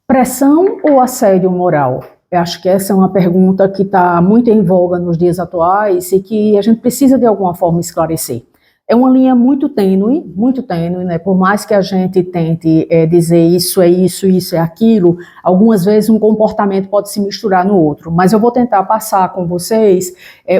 Pressão ou assédio moral? Eu acho que essa é uma pergunta que está muito em voga nos dias atuais e que a gente precisa de alguma forma esclarecer. É uma linha muito tênue, né? Por mais que a gente tente dizer isso é aquilo, algumas vezes um comportamento pode se misturar no outro. Mas eu vou tentar passar com vocês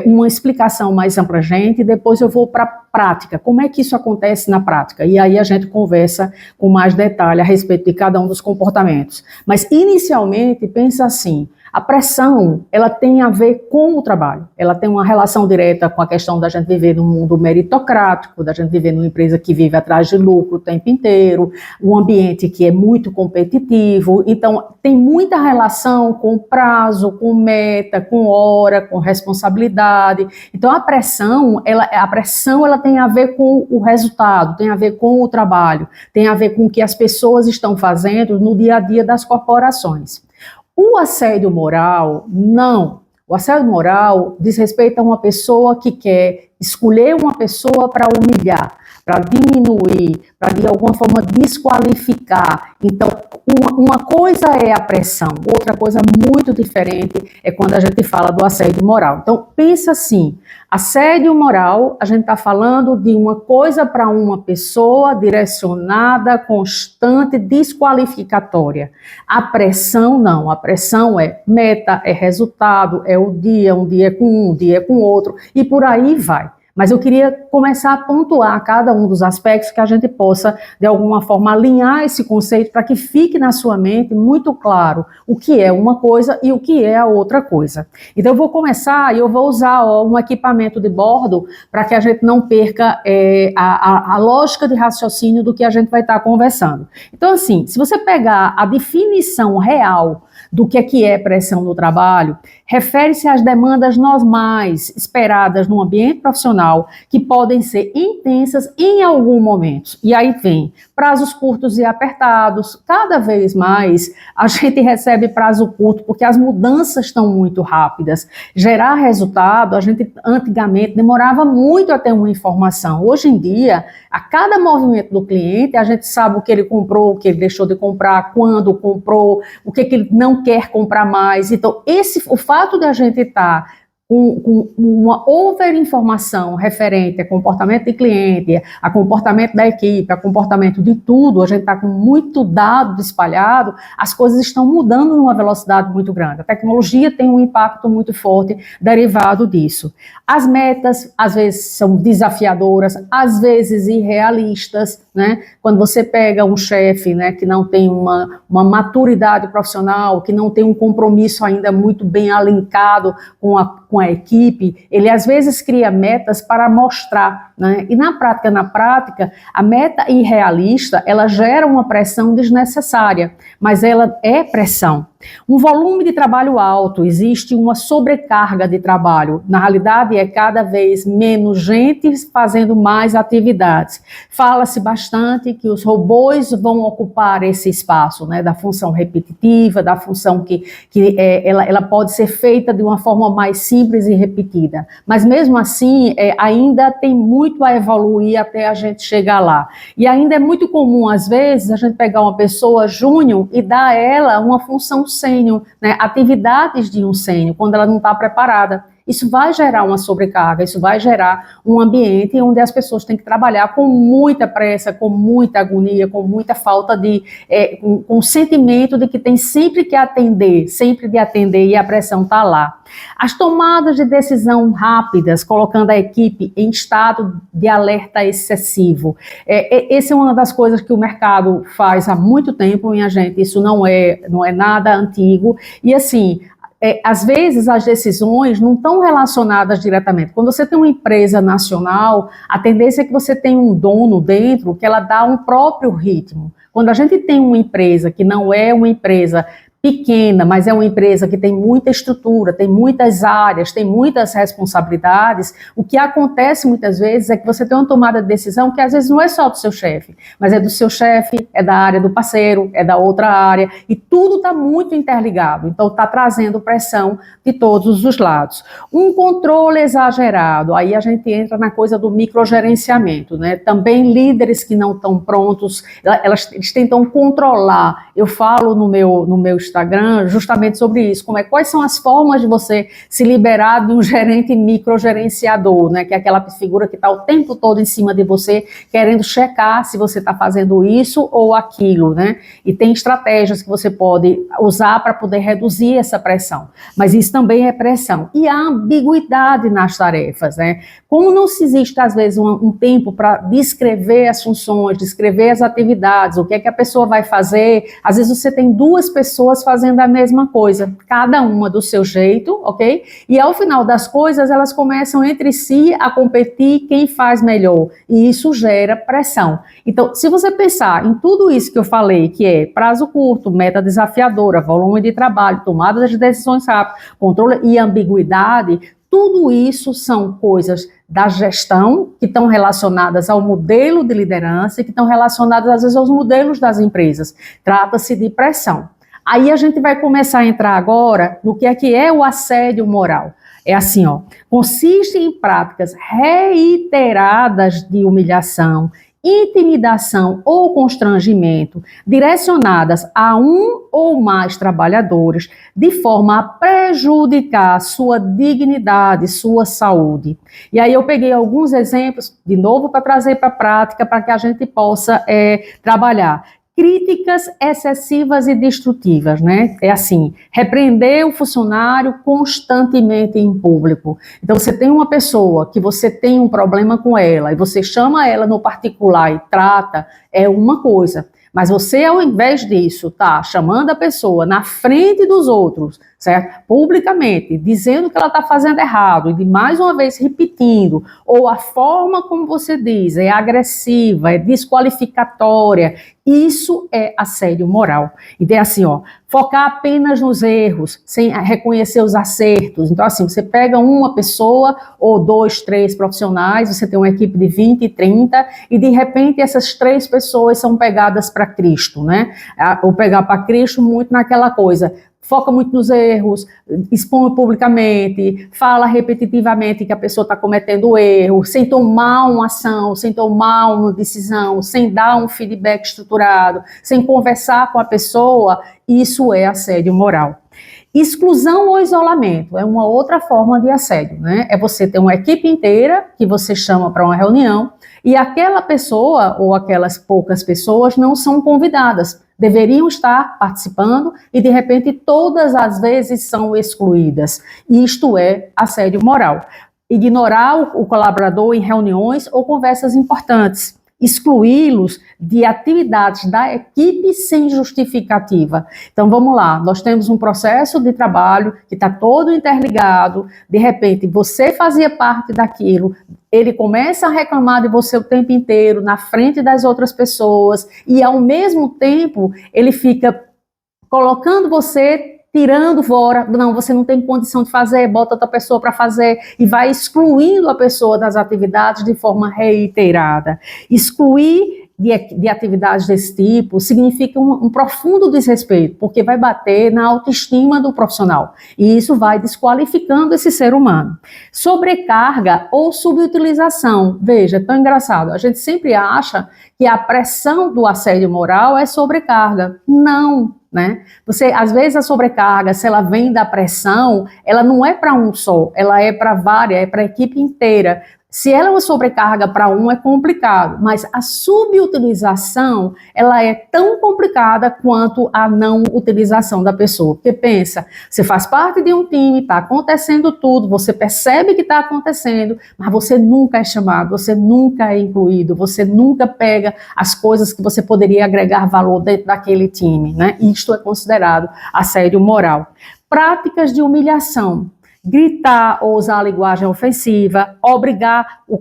uma explicação mais abrangente e depois eu vou para a prática. Como é que isso acontece na prática? E aí a gente conversa com mais detalhe a respeito de cada um dos comportamentos. Mas inicialmente, pensa assim. A pressão, ela tem a ver com o trabalho, ela tem uma relação direta com a questão da gente viver num mundo meritocrático, da gente viver numa empresa que vive atrás de lucro o tempo inteiro, um ambiente que é muito competitivo, então tem muita relação com prazo, com meta, com hora, com responsabilidade. Então a pressão ela tem a ver com o resultado, tem a ver com o trabalho, tem a ver com o que as pessoas estão fazendo no dia a dia das corporações. O assédio moral, não. O assédio moral diz respeito a uma pessoa que quer escolher uma pessoa para humilhar, para diminuir, para de alguma forma desqualificar. Então, uma coisa é a pressão, outra coisa muito diferente é quando a gente fala do assédio moral. Então, pensa assim, assédio moral, a gente está falando de uma coisa para uma pessoa direcionada, constante, desqualificatória. A pressão não, a pressão é meta, é resultado, é o dia, um dia é com um dia é com outro, e por aí vai. Mas eu queria começar a pontuar cada um dos aspectos que a gente possa, de alguma forma, alinhar esse conceito para que fique na sua mente muito claro o que é uma coisa e o que é a outra coisa. Então eu vou começar e eu vou usar um equipamento de bordo para que a gente não perca a lógica de raciocínio do que a gente vai estar conversando. Então assim, se você pegar a definição real do que é pressão no trabalho, refere-se às demandas normais esperadas no ambiente profissional que podem ser intensas em algum momento. E aí vem prazos curtos e apertados. Cada vez mais a gente recebe prazo curto porque as mudanças estão muito rápidas. Gerar resultado, a gente antigamente demorava muito a ter uma informação. Hoje em dia, a cada movimento do cliente, a gente sabe o que ele comprou, o que ele deixou de comprar, quando comprou, o que ele não quer comprar mais. Então, o fato de a gente estar com uma overinformação referente a comportamento de cliente, a comportamento da equipe, a comportamento de tudo, a gente está com muito dado espalhado, as coisas estão mudando numa velocidade muito grande. A tecnologia tem um impacto muito forte derivado disso. As metas, às vezes, são desafiadoras, às vezes irrealistas, né? Quando você pega um chefe, né, que não tem uma maturidade profissional, que não tem um compromisso ainda muito bem alinkado com a equipe, ele às vezes cria metas para mostrar, né? E na prática, a meta irrealista, ela gera uma pressão desnecessária, mas ela é pressão. Um volume de trabalho alto, existe uma sobrecarga de trabalho. Na realidade, é cada vez menos gente fazendo mais atividades. Fala-se bastante que os robôs vão ocupar esse espaço, né, da função repetitiva, da função que ela pode ser feita de uma forma mais simples e repetida. Mas mesmo assim, ainda tem muito a evoluir até a gente chegar lá. E ainda é muito comum, às vezes, a gente pegar uma pessoa júnior e dar a ela uma função sênior, né, atividades de um sênior, quando ela não está preparada. Isso vai gerar uma sobrecarga, isso vai gerar um ambiente onde as pessoas têm que trabalhar com muita pressa, com muita agonia, com muita falta de, com o sentimento de que tem sempre de atender e a pressão está lá. As tomadas de decisão rápidas, colocando a equipe em estado de alerta excessivo. Essa é uma das coisas que o mercado faz há muito tempo, minha gente, isso não é nada antigo, e assim, às vezes as decisões não estão relacionadas diretamente. Quando você tem uma empresa nacional, a tendência é que você tenha um dono dentro que ela dá um próprio ritmo. Quando a gente tem uma empresa que não é uma empresa pequena, mas é uma empresa que tem muita estrutura, tem muitas áreas, tem muitas responsabilidades, o que acontece muitas vezes é que você tem uma tomada de decisão que às vezes não é só do seu chefe, mas é do seu chefe, é da área do parceiro, é da outra área, e tudo está muito interligado, então está trazendo pressão de todos os lados. Um controle exagerado, aí a gente entra na coisa do microgerenciamento, né? Também líderes que não estão prontos, eles tentam controlar. Eu falo no meu Instagram justamente sobre isso, quais são as formas de você se liberar de um gerente microgerenciador, né? Que é aquela figura que está o tempo todo em cima de você, querendo checar se você está fazendo isso ou aquilo, né? E tem estratégias que você pode usar para poder reduzir essa pressão, mas isso também é pressão. E a ambiguidade nas tarefas, né? Como não se existe, às vezes, um tempo para descrever as funções, descrever as atividades, o que é que a pessoa vai fazer, às vezes você tem duas pessoas fazendo a mesma coisa, cada uma do seu jeito, ok? E ao final das coisas, elas começam entre si a competir quem faz melhor, e isso gera pressão. Então, se você pensar em tudo isso que eu falei, que é prazo curto, meta desafiadora, volume de trabalho, tomada de decisões rápidas, controle e ambiguidade, tudo isso são coisas da gestão que estão relacionadas ao modelo de liderança e que estão relacionadas, às vezes, aos modelos das empresas. Trata-se de pressão. Aí a gente vai começar a entrar agora no que é o assédio moral. É assim, ó, consiste em práticas reiteradas de humilhação, intimidação ou constrangimento direcionadas a um ou mais trabalhadores de forma a prejudicar sua dignidade, sua saúde. E aí eu peguei alguns exemplos, de novo, para trazer para a prática, para que a gente possa trabalhar. Críticas excessivas e destrutivas, né? É assim, repreender o funcionário constantemente em público. Então, você tem uma pessoa que você tem um problema com ela e você chama ela no particular e trata, é uma coisa. Mas você, ao invés disso, tá chamando a pessoa na frente dos outros, certo? Publicamente, dizendo que ela está fazendo errado, e de mais uma vez repetindo, ou a forma como você diz é agressiva, é desqualificatória, isso é assédio moral. Então é assim, ó, focar apenas nos erros, sem reconhecer os acertos. Então assim, você pega uma pessoa, ou 2, 3 profissionais, você tem uma equipe de 20, 30, e de repente essas 3 pessoas são pegadas para Cristo, né? Ou pegar para Cristo muito naquela coisa, foca muito nos erros, expõe publicamente, fala repetitivamente que a pessoa está cometendo erro, sem tomar uma ação, sem tomar uma decisão, sem dar um feedback estruturado, sem conversar com a pessoa, isso é assédio moral. Exclusão ou isolamento é uma outra forma de assédio, né? É você ter uma equipe inteira que você chama para uma reunião e aquela pessoa ou aquelas poucas pessoas não são convidadas, deveriam estar participando e de repente todas as vezes são excluídas. Isto é assédio moral. Ignorar o colaborador em reuniões ou conversas importantes. Excluí-los de atividades da equipe sem justificativa. Então vamos lá, nós temos um processo de trabalho que está todo interligado, de repente você fazia parte daquilo, ele começa a reclamar de você o tempo inteiro, na frente das outras pessoas, e ao mesmo tempo ele fica colocando você, tirando fora, não, você não tem condição de fazer, bota outra pessoa para fazer, e vai excluindo a pessoa das atividades de forma reiterada. Excluir de atividades desse tipo significa um profundo desrespeito, porque vai bater na autoestima do profissional, e isso vai desqualificando esse ser humano. Sobrecarga ou subutilização, veja, é tão engraçado, a gente sempre acha que a pressão do assédio moral é sobrecarga. Não, né? Você, às vezes a sobrecarga, se ela vem da pressão, ela não é para um só, ela é para várias, é para a equipe inteira. Se ela é uma sobrecarga para um, é complicado, mas a subutilização, ela é tão complicada quanto a não utilização da pessoa. Porque pensa, você faz parte de um time, está acontecendo tudo, você percebe que está acontecendo, mas você nunca é chamado, você nunca é incluído, você nunca pega as coisas que você poderia agregar valor dentro daquele time, né? Isto é considerado assédio moral. Práticas de humilhação. gritar ou usar a linguagem ofensiva, obrigar o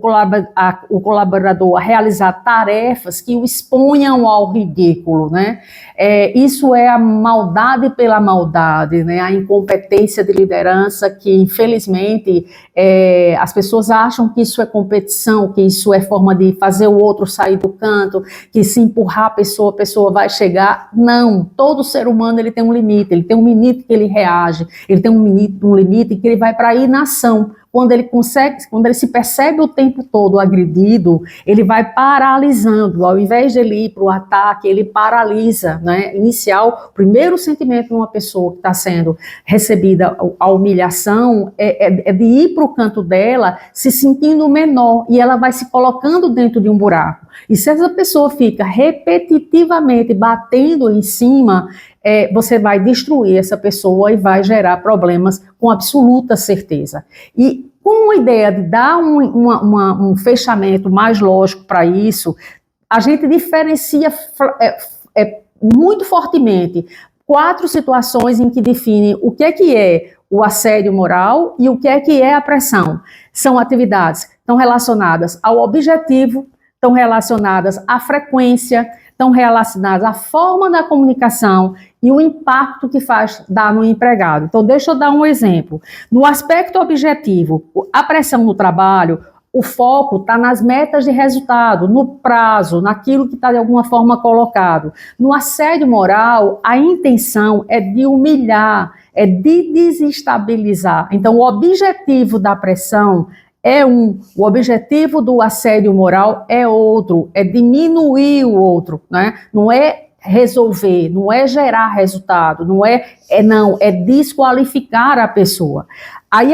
colaborador a realizar tarefas que o exponham ao ridículo, né? Isso é a maldade pela maldade, né? A incompetência de liderança que, infelizmente, as pessoas acham que isso é competição, que isso é forma de fazer o outro sair do canto, que se empurrar a pessoa vai chegar. Não, todo ser humano ele tem um limite que ele reage, ele tem um limite que ele vai para a inação. Quando ele se percebe o tempo todo agredido, ele vai paralisando. Ao invés de ele ir para o ataque, ele paralisa, né? O primeiro sentimento de uma pessoa que está sendo recebida a humilhação é de ir para o canto dela se sentindo menor, e ela vai se colocando dentro de um buraco. E se essa pessoa fica repetitivamente batendo em cima, você vai destruir essa pessoa e vai gerar problemas com absoluta certeza. E com a ideia de dar um fechamento mais lógico para isso, a gente diferencia muito fortemente 4 situações em que definem o que é o assédio moral e o que é a pressão. São atividades que estão relacionadas ao objetivo, estão relacionadas à frequência, estão relacionadas à forma da comunicação e o impacto que dá no empregado. Então, deixa eu dar um exemplo. No aspecto objetivo, a pressão no trabalho, o foco está nas metas de resultado, no prazo, naquilo que está de alguma forma colocado. No assédio moral, a intenção é de humilhar, é de desestabilizar. Então, o objetivo da pressão o objetivo do assédio moral é outro, é diminuir o outro, né? Não é resolver, não é gerar resultado, é desqualificar a pessoa. Aí,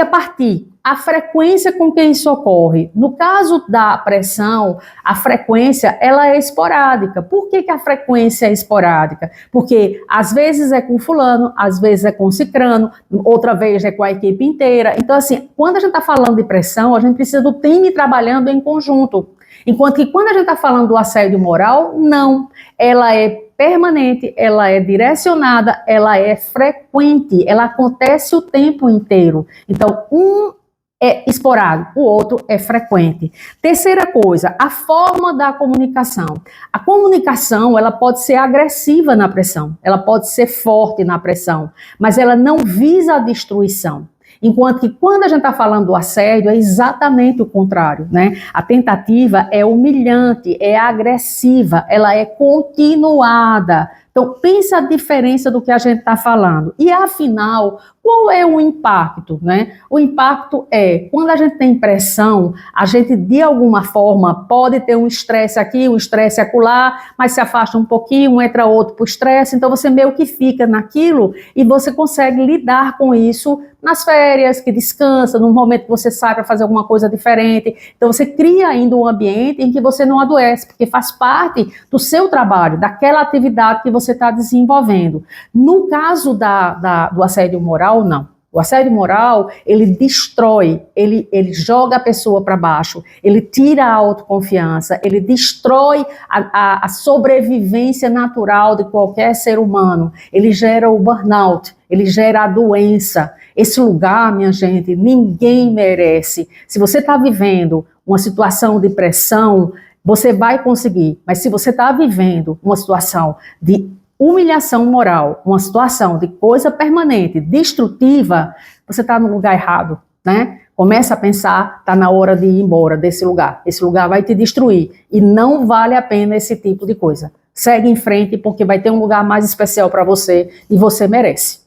a frequência com que isso ocorre. No caso da pressão, a frequência, ela é esporádica. Por que a frequência é esporádica? Porque às vezes é com fulano, às vezes é com cicrano, outra vez é com a equipe inteira. Então, assim, quando a gente está falando de pressão, a gente precisa do time trabalhando em conjunto. Enquanto que quando a gente está falando do assédio moral, não. Ela é permanente, ela é direcionada, ela é frequente, ela acontece o tempo inteiro. Então, é esporádico, o outro é frequente. Terceira coisa, a forma da comunicação. A comunicação, ela pode ser agressiva na pressão, ela pode ser forte na pressão, mas ela não visa a destruição. Enquanto que quando a gente está falando do assédio, é exatamente o contrário, né? A tentativa é humilhante, é agressiva, ela é continuada. Então, pensa a diferença do que a gente está falando. E, afinal, qual é o impacto, né? O impacto é, quando a gente tem pressão, a gente, de alguma forma, pode ter um estresse aqui, um estresse acolá, mas se afasta um pouquinho, entra outro para o estresse, então você meio que fica naquilo e você consegue lidar com isso nas férias, que descansa, num momento que você sai para fazer alguma coisa diferente. Então, você cria ainda um ambiente em que você não adoece, porque faz parte do seu trabalho, daquela atividade que você está desenvolvendo. No caso do assédio moral, não. O assédio moral, ele destrói, ele joga a pessoa para baixo, ele tira a autoconfiança, ele destrói a sobrevivência natural de qualquer ser humano, ele gera o burnout, ele gera a doença. Esse lugar, minha gente, ninguém merece. Se você está vivendo uma situação de pressão, você vai conseguir, mas se você está vivendo uma situação de humilhação moral, uma situação de coisa permanente, destrutiva, você está no lugar errado, né? Começa a pensar, está na hora de ir embora desse lugar. Esse lugar vai te destruir e não vale a pena esse tipo de coisa. Segue em frente porque vai ter um lugar mais especial para você e você merece.